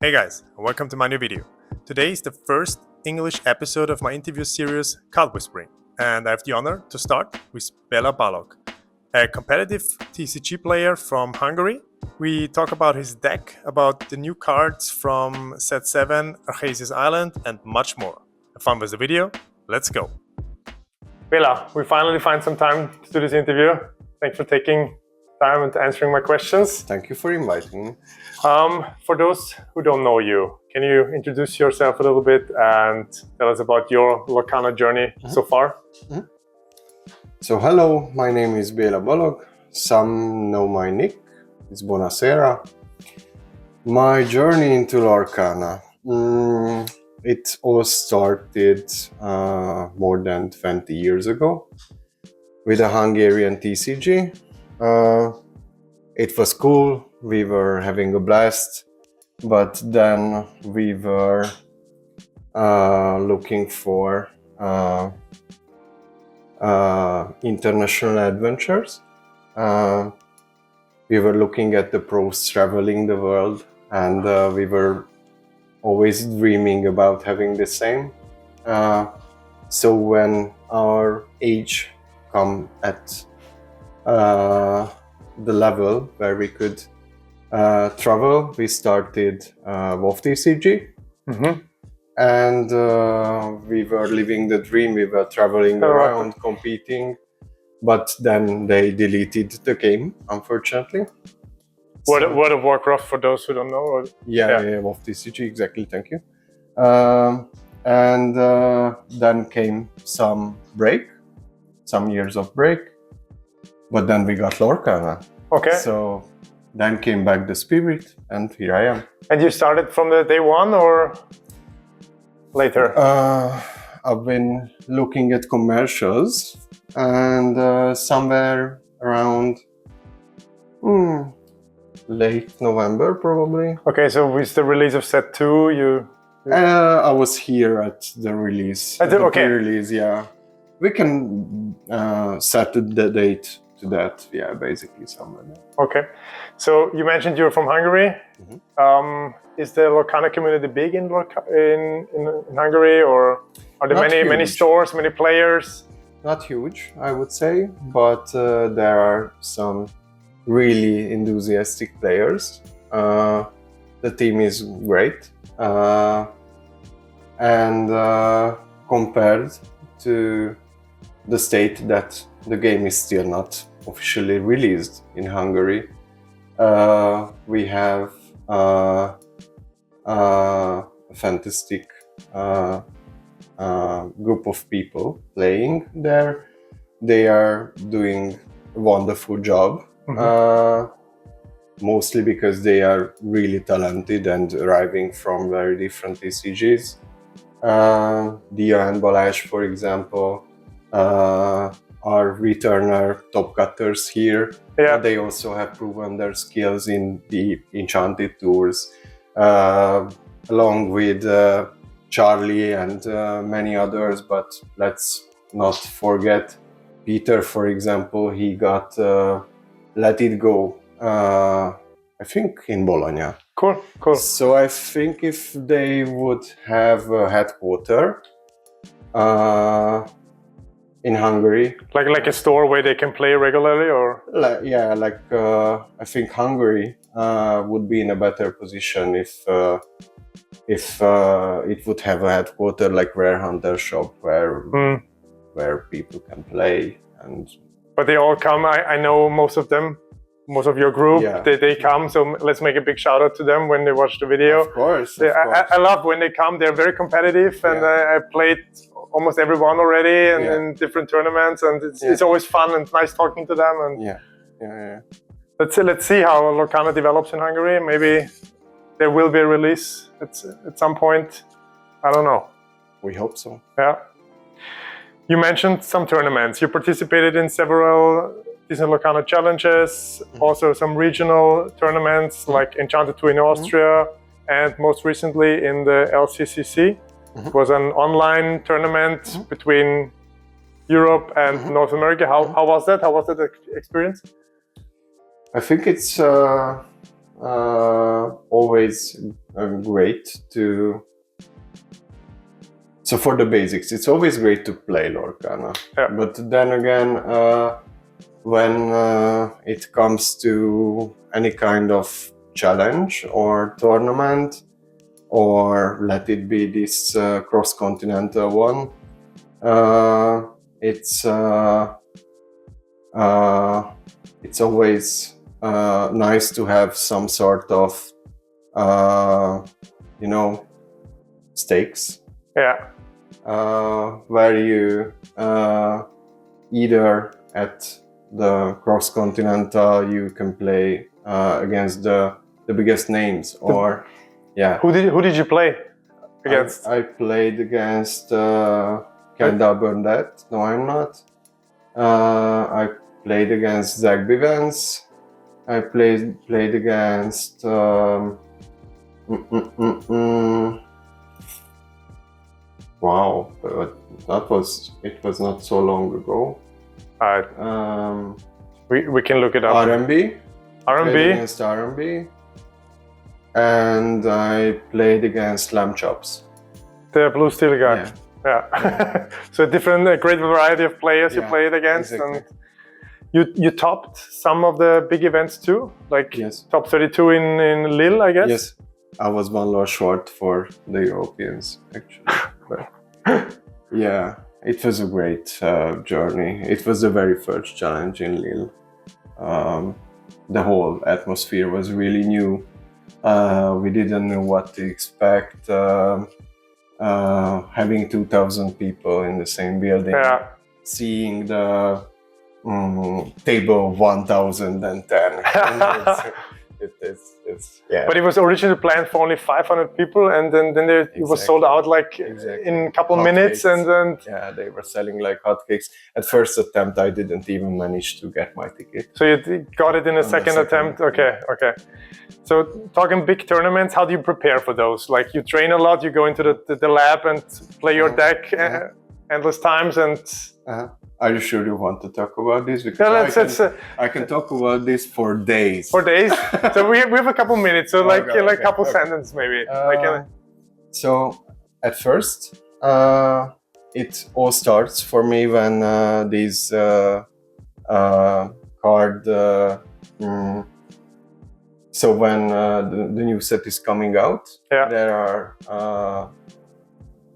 Hey guys, and welcome to my new video. Today is the first English episode of my interview series Cardwhispering, and I have the honor to start with Béla Balogh, a competitive TCG player from Hungary. We talk about his deck, about the new cards from set 7, Arcesis Island, and much more. Have fun with the video. Let's go. Béla, we finally find some time to do this interview. Thanks for taking time and answering my questions. Thank you for inviting me. For those who don't know you, can you introduce yourself a little bit and tell us about your Lorcana journey so far? So hello, my name is Béla Balogh. Some know my nick, it's Buonasera. My journey into Lorcana. It all started more than 20 years ago with a Hungarian TCG. It was cool, we were having a blast, but then we were looking for international adventures. We were looking at the pros traveling the world, and we were always dreaming about having the same. So when our age come at the level where we could travel, we started Walt TCG. And we were living the dream, we were traveling around, competing, but then they deleted the game, unfortunately. World of Warcraft, for those who don't know? Or? Yeah, Walt TCG, exactly, thank you. And then came some years of break, but then we got Lorcana. Okay. So then came back the spirit, and here I am. And you started from the day one or later? I've been looking at commercials, and somewhere around late November, probably. Okay, so with the release of set 2, I was here at the release. Okay. Release, yeah. We can set the date to that, yeah, basically somewhere there. Okay, so you mentioned you're from Hungary. Is the Lorcana community big in Hungary, or are there many stores, many players? Not huge, I would say, but there are some really enthusiastic players. The team is great, and compared to the state that the game is still not officially released in Hungary, we have a fantastic group of people playing there. They are doing a wonderful job, mostly because they are really talented and arriving from very different TCGs. Dia and Balázs, for example, are returner top cutters here. Yeah. They also have proven their skills in the Enchanted tours, along with Charlie and many others, but let's not forget Peter, for example. He got Let It Go, I think in Bologna. Cool. So I think if they would have a headquarter in Hungary, like a store where they can play regularly, or I think Hungary would be in a better position if it would have a headquarter like Rare Hunter Shop where people can play. But they all come. I know most of them, most of your group. Yeah. They come. So let's make a big shout out to them when they watch the video. Of course. I love when they come. They're very competitive, and I played almost everyone already in different tournaments, and it's always fun and nice talking to them. And yeah. Let's see how Lorcana develops in Hungary. Maybe there will be a release at some point. I don't know. We hope so. Yeah. You mentioned some tournaments. You participated in several Disney Lorcana challenges, also some regional tournaments like Enchanted 2 in Austria, and most recently in the LCCC. It was an online tournament between Europe and North America. How was that? How was that experience? I think it's always great to. So for the basics, it's always great to play Lorcana. Yeah. But then again, when it comes to any kind of challenge or tournament, or let it be this cross-continental one, it's always nice to have some sort of stakes. Yeah. Where you either at the cross-continental you can play against the biggest names, or Who did you play against? I played against Kendall Burnett. No, I'm not. I played against Zach Bivens. I played against wow, but it was not so long ago. We can look it up. R&B. R&B Against R&B. And I played against Lamb Chops. The blue steel guy. Yeah. So a great variety of players you played against. Exactly. And you topped some of the big events too, like top 32 in Lille, I guess. Yes, I was one lot short for the Europeans actually. But yeah, it was a great journey. It was the very first challenge in Lille. The whole atmosphere was really new. We didn't know what to expect. Having 2,000 people in the same building, seeing the table 1,010. But it was originally planned for only 500 people, and then it was sold out in a couple minutes, and then they were selling like hotcakes. At first attempt, I didn't even manage to get my ticket. So you got it in a second attempt. Okay. So talking big tournaments, how do you prepare for those? Like you train a lot, you go into the lab and play your deck endless times, and. Are you sure you want to talk about this? Because I can talk about this for days. For days? So we have a couple minutes, so a couple sentences maybe. So at first, it all starts for me when these card. So when the new set is coming out, there are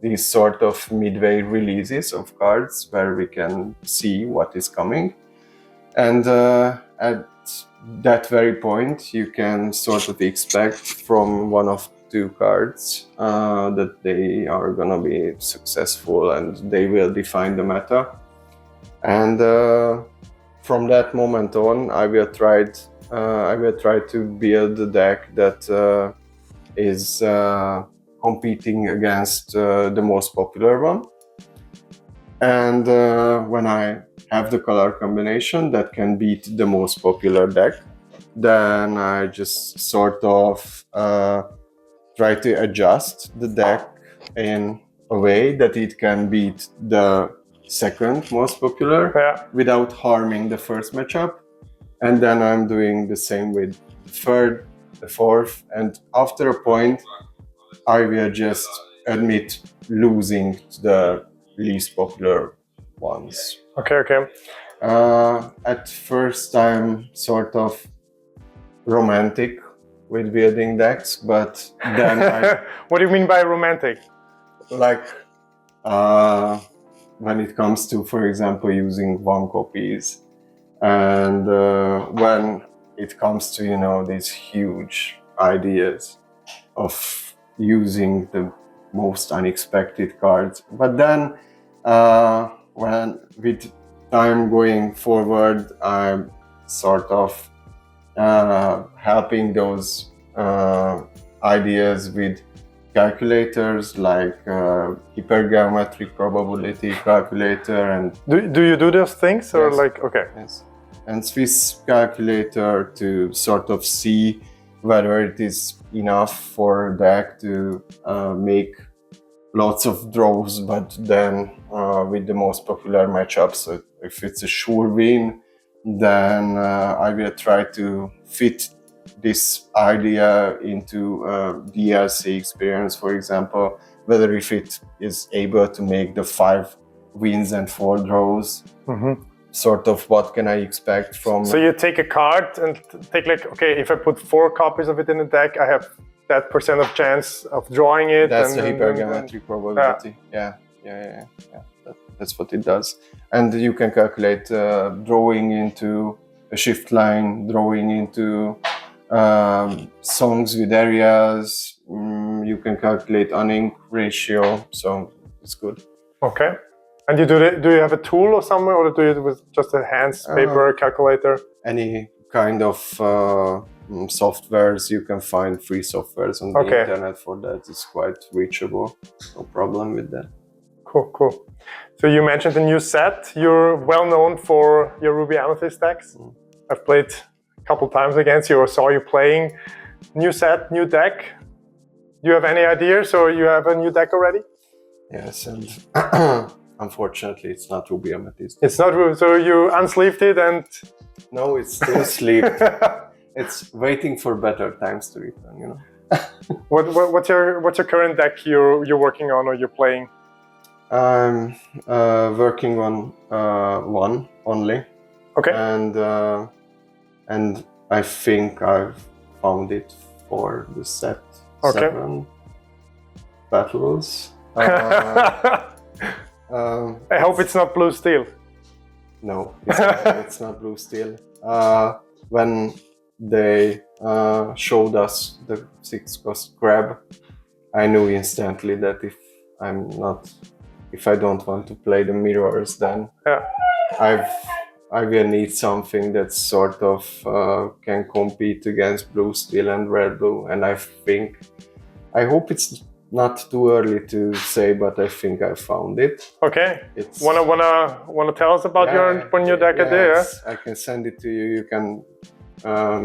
these sort of midway releases of cards where we can see what is coming, and at that very point you can sort of expect from one of two cards that they are gonna be successful and they will define the meta, and from that moment on I will try to build a deck that is competing against the most popular one, and when I have the color combination that can beat the most popular deck, then I just sort of try to adjust the deck in a way that it can beat the second most popular without harming the first matchup, and then I'm doing the same with the third, the fourth, and after a point I will just admit losing to the least popular ones. Okay. At first I'm sort of romantic with building decks, but then What do you mean by romantic? Like when it comes to, for example, using one copies, and when it comes to these huge ideas of using the most unexpected cards. But then when with time going forward, I'm sort of helping those ideas with calculators like hypergeometric probability calculator, and do you do those things, or yes, and Swiss calculator to sort of see whether it is enough for a deck to make lots of draws, but then with the most popular matchups. So if it's a sure win, then I will try to fit this idea into a DLC experience, for example, whether if it is able to make the 5 wins and 4 draws, sort of what can I expect from... So you take a card and take like, okay, if I put 4 copies of it in the deck, I have that % of chance of drawing it. That's the hypergeometric probability. Yeah. That's what it does. And you can calculate drawing into a shift line, drawing into songs with areas. You can calculate unink ratio, so it's good. Okay. And you do you have a tool or somewhere, or do you do it with just a hands paper calculator? Any kind of softwares, you can find free softwares on the internet for that. It's quite reachable. No problem with that. Cool. So you mentioned the new set. You're well known for your Ruby Amethyst decks. I've played a couple times against you or saw you playing. New set, new deck. Do you have any ideas, or you have a new deck already? Yes, and unfortunately it's not Ruby Amethyst. It's not Ruby, so you unsleeved it and... No, it's still sleeved. It's waiting for better times to return, you know. What's your current deck you're working on or you're playing? I'm working on one only. Okay. And I think I've found it for the set 7 battles. I hope it's not blue steel. No, it's not blue steel. When they showed us the 6-cost grab, I knew instantly that if I don't want to play the mirrors, then I will need something that sort of can compete against blue steel and red blue. And I hope it's not too early to say, but I think I found it. Okay. Wanna tell us about your deck idea? Yes, I can send it to you. You can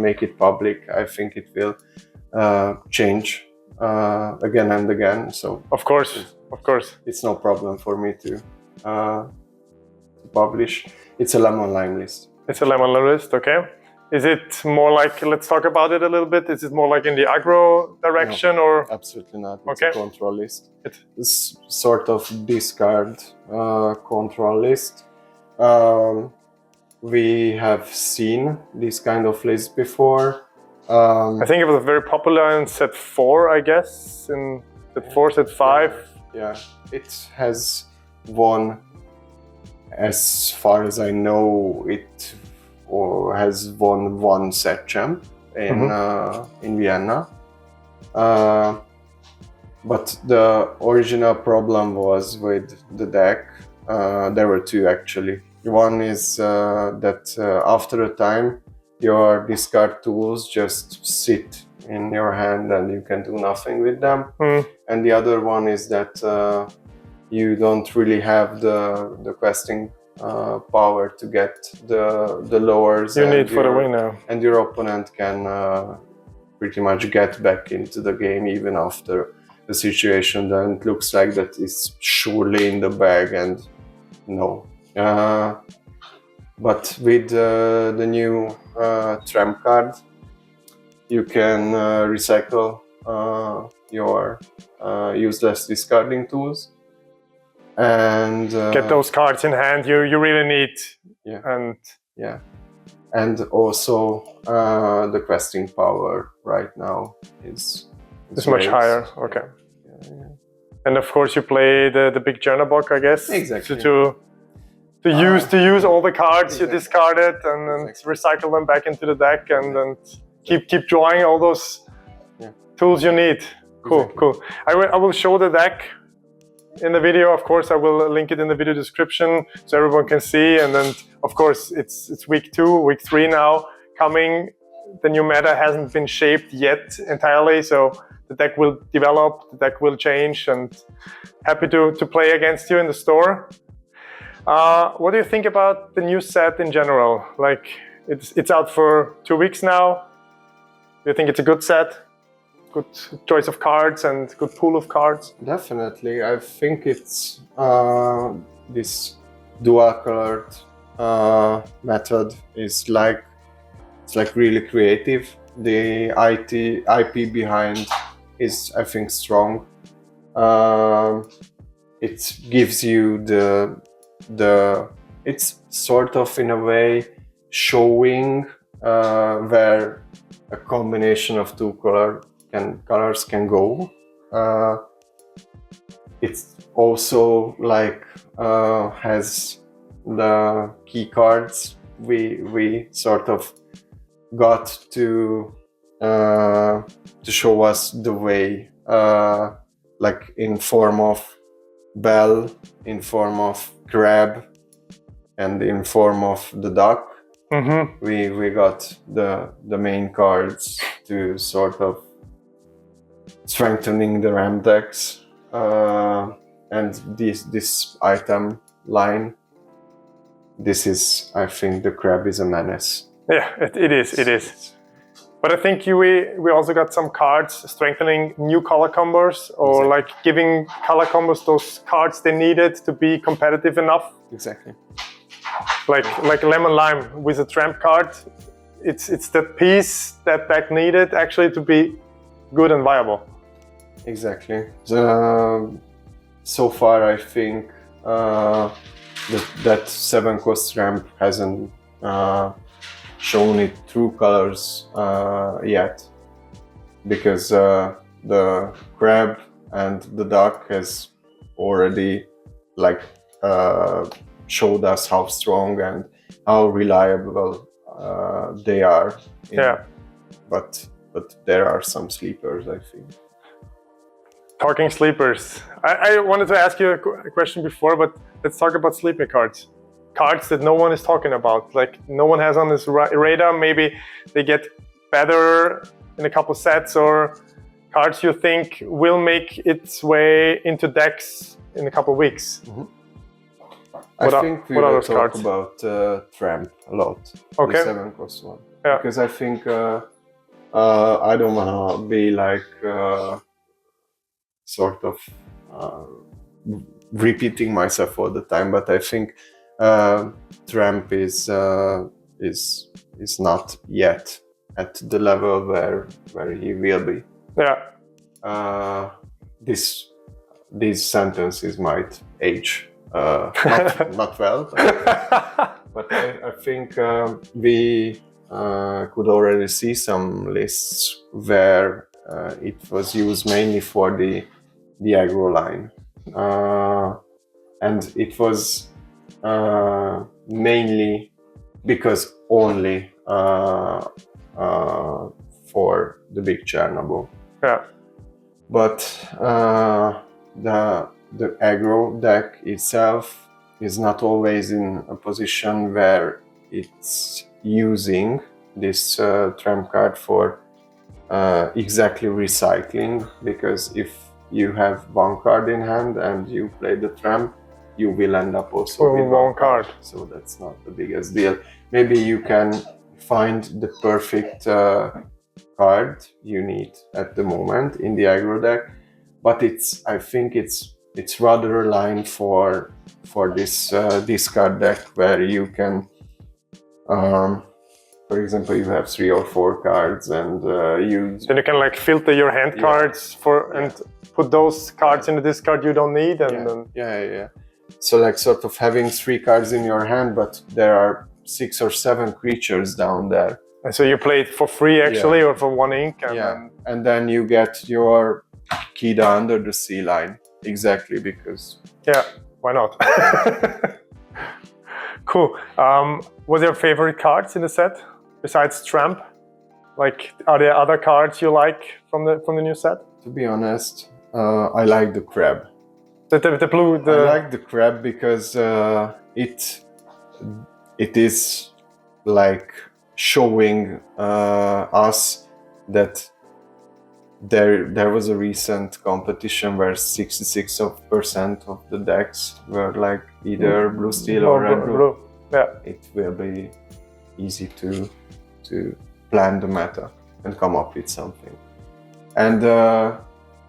make it public. I think it will change again and again. So of course, it's no problem for me to publish. It's a lemon lime list. It's a lemon lime list. Okay. Is it more like, let's talk about it a little bit, is it more like in the aggro direction? No, or? Absolutely not. It's a control list. It's sort of discard control list. We have seen this kind of list before. I think it was very popular in set 4, I guess, in set 4, set 5. Yeah, it has won, as far as I know, it has won 1 set champ in Vienna. But the original problem was with the deck. There were 2 actually. One is that after a time, your discard tools just sit in your hand and you can do nothing with them. And the other one is that you don't really have the questing power to get the lowers you need for the winner. And your opponent can pretty much get back into the game even after the situation then it looks like that is surely in the bag, and no. But with the new tramp card, you can recycle your useless discarding tools and get those cards in hand you really need. And also the questing power right now is much higher. Okay. And of course you play the big Journalbook, I guess. Exactly. To use all the cards you discarded and recycle them back into the deck and then keep drawing all those tools you need. Cool. I will show the deck in the video. Of course, I will link it in the video description so everyone can see. And then, of course, it's week 2, week 3 now coming. The new meta hasn't been shaped yet entirely, so the deck will develop, the deck will change, and happy to play against you in the store. What do you think about the new set in general? Like, it's out for 2 weeks now. Do you think it's a good set? Good choice of cards and good pool of cards? Definitely. I think it's this dual colored method is like really creative. the IP behind is, I think, strong. It gives you it's sort of in a way showing where a combination of two colors can go. It's also like has the key cards we sort of got to show us the way, like in form of bell, in form of crab, and in form of the duck. Mm-hmm. We got the main cards to sort of strengthening the ramp decks, and this item line. This is, I think, the crab is a menace. Yeah, it is. But I think we also got some cards strengthening new color combos, or like giving color combos those cards they needed to be competitive enough. Exactly. Like lemon lime with a tramp card, it's that piece that deck needed actually to be good and viable. Exactly. So far, I think that 7-cost ramp hasn't shown its true colors yet, because the crab and the duck has already like showed us how strong and how reliable they are. But there are some sleepers, I think. Talking sleepers, I wanted to ask you a question before, but let's talk about sleeping cards. Cards that no one is talking about, like no one has on this radar. Maybe they get better in a couple sets, or cards you think will make its way into decks in a couple weeks. Mm-hmm. I think we will talk about Tramp a lot. Okay. The 7-cost one. Yeah. Because I think I don't want to be like sort of repeating myself all the time, but I think Tramp is not yet at the level where he will be. Yeah. These sentences might age not well, but I think we could already see some lists where it was used mainly for the aggro line, and it was mainly because only for the big Chernobyl. Yeah. But the aggro deck itself is not always in a position where it's using this tramp card for exactly recycling, because if you have one card in hand and you play the tramp, you will end up also with one card. So that's not the biggest deal. Maybe you can find the perfect card you need at the moment in the aggro deck, but I think it's rather aligned for this discard deck where you can, for example, you have 3 or 4 cards, and then you can like filter your hand cards and put those cards in the discard you don't need, and then so like sort of having 3 cards in your hand, but there are 6 or 7 creatures down there. And so you play it for free actually, or for 1 ink, and then you get your Kida Under the Sea line. Exactly, because why not? Cool. What are your favorite cards in the set besides Tramp? Like, are there other cards you like from the new set? To be honest, I like the crab. The blue. I like the crab because it is like showing us that there was a recent competition where 66% of the decks were like either blue steel or red blue. Yeah. It will be easy to plan the meta and come up with something. And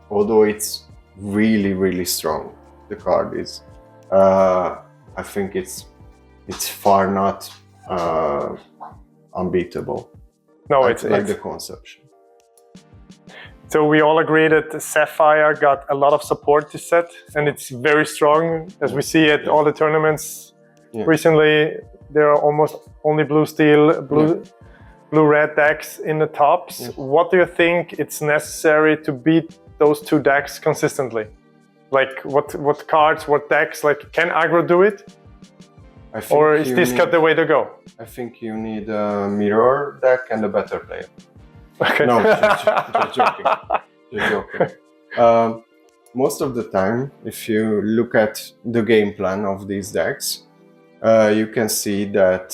although it's really, really strong, the card is, I think it's far not unbeatable. No, I it's like the conception. So we all agree that the Sapphire got a lot of support this set, and it's very strong. As we see at all the tournaments recently, there are almost only blue steel, blue red decks in the tops. What do you think it's necessary to beat those two decks consistently? Like what cards, what decks? Like, can aggro do it? Or is this cut the way to go? I think you need a mirror deck and a better player. Okay. No, just joking. Just joking. Most of the time, if you look at the game plan of these decks, you can see that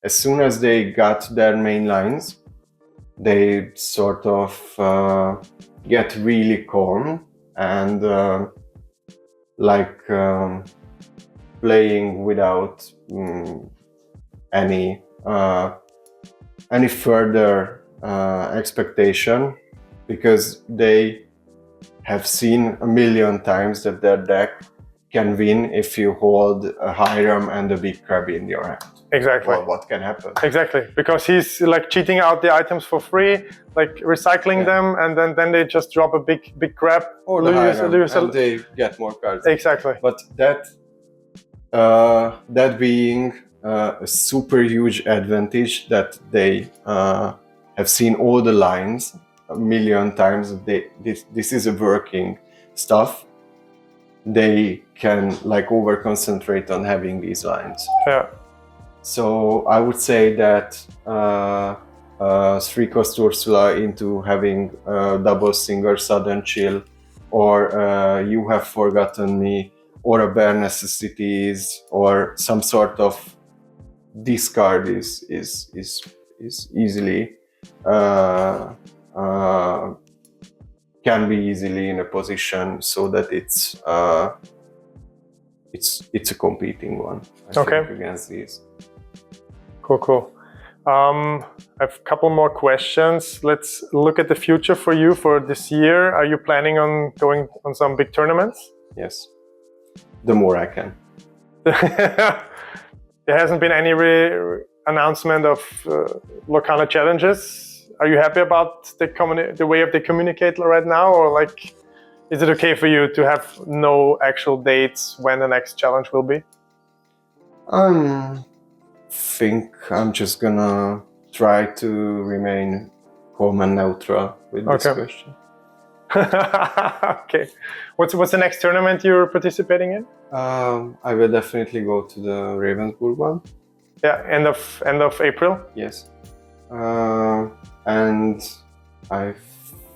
as soon as they got their main lines, they sort of get really calm and playing without any further expectation, because they have seen a million times that their deck can win if you hold a Hiram and a big crab in your hand. Exactly. Well, what can happen? Exactly, because he's like cheating out the items for free, like recycling them, and then they just drop a big crab or the Hiram, and they get more cards. Exactly. But that being a super huge advantage, that they have seen all the lines a million times. This is a working stuff. They can like over concentrate on having these lines. Yeah. So I would say that 3-cost Ursula into having double singer sudden chill, or You Have Forgotten Me, or a bare necessities, or some sort of discard is easily can be easily in a position so that it's a competing one. I think, against these. Cool. I have a couple more questions. Let's look at the future for you for this year. Are you planning on going on some big tournaments? Yes. The more I can. There hasn't been any announcement of Lorcana challenges. Are you happy about the way they communicate right now, or like, is it okay for you to have no actual dates when the next challenge will be? Think I'm just gonna try to remain calm and neutral with this question. Okay. What's the next tournament you're participating in? I will definitely go to the Ravensburg one. Yeah, end of April. Yes. And I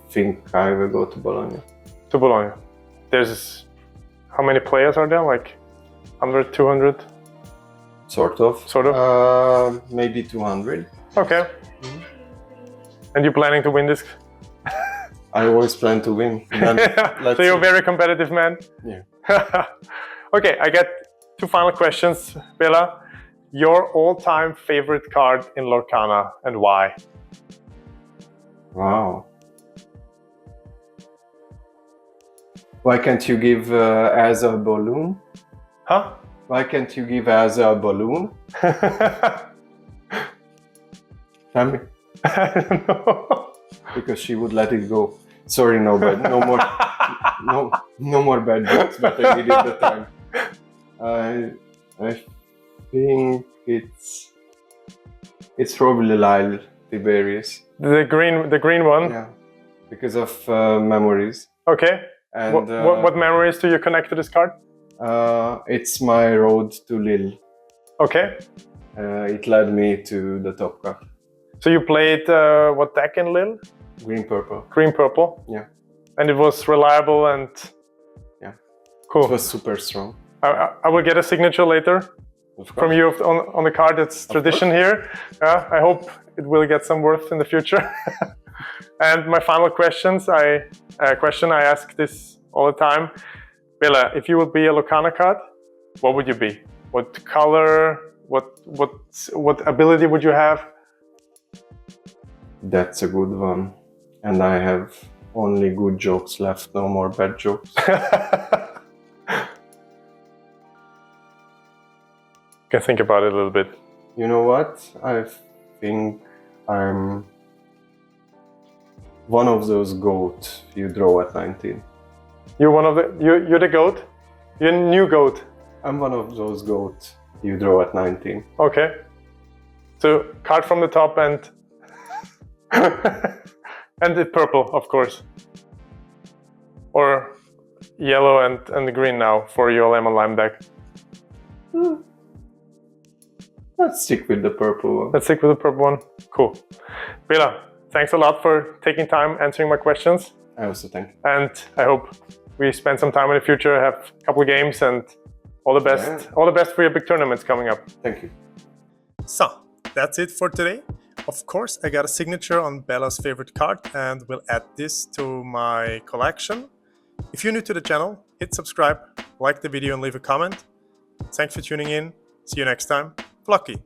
think I will go to Bologna. To Bologna. There's how many players are there? Like 100, 200? Sort of. Maybe 200. Okay. And you're planning to win this? I always plan to win. So you're a very competitive man? Yeah. Okay, I get two final questions, Béla. Your all-time favorite card in Lorcana, and why? Wow. Why can't you give as a balloon? Huh? Why can't you give as a balloon? Tell me. I don't know. Because she would let it go. Sorry, no more bad jokes, but I needed the time. I think it's probably Lyle Tiberius. The green one? Yeah, because of memories. Okay. And what memories do you connect to this card? It's my road to Lille. Okay. It led me to the top card. So you played what deck in Lille? Green purple. Green purple? Yeah. And it was reliable and... Yeah. Cool. It was super strong. I will get a signature later from you on the card. It's tradition here. I hope it will get some worth in the future. And my final question I ask this all the time. Béla, if you would be a Lorcana card, what would you be? What color? What ability would you have? That's a good one. And I have only good jokes left, no more bad jokes. Can think about it a little bit. You know what? I think I'm one of those goats you draw at 19. You're the goat? You're a new goat? I'm one of those goats you draw at 19. Okay. So card from the top and and the purple, of course. Or yellow and the green now for your lemon lime deck. Let's stick with the purple one. Let's stick with the purple one. Cool. Béla, thanks a lot for taking time answering my questions. I also thank you. And I hope we spend some time in the future, have a couple of games, and all the best. Yeah. All the best for your big tournaments coming up. Thank you. So that's it for today. Of course, I got a signature on Béla's favorite card and will add this to my collection. If you're new to the channel, hit subscribe, like the video and leave a comment. Thanks for tuning in. See you next time. Flokki.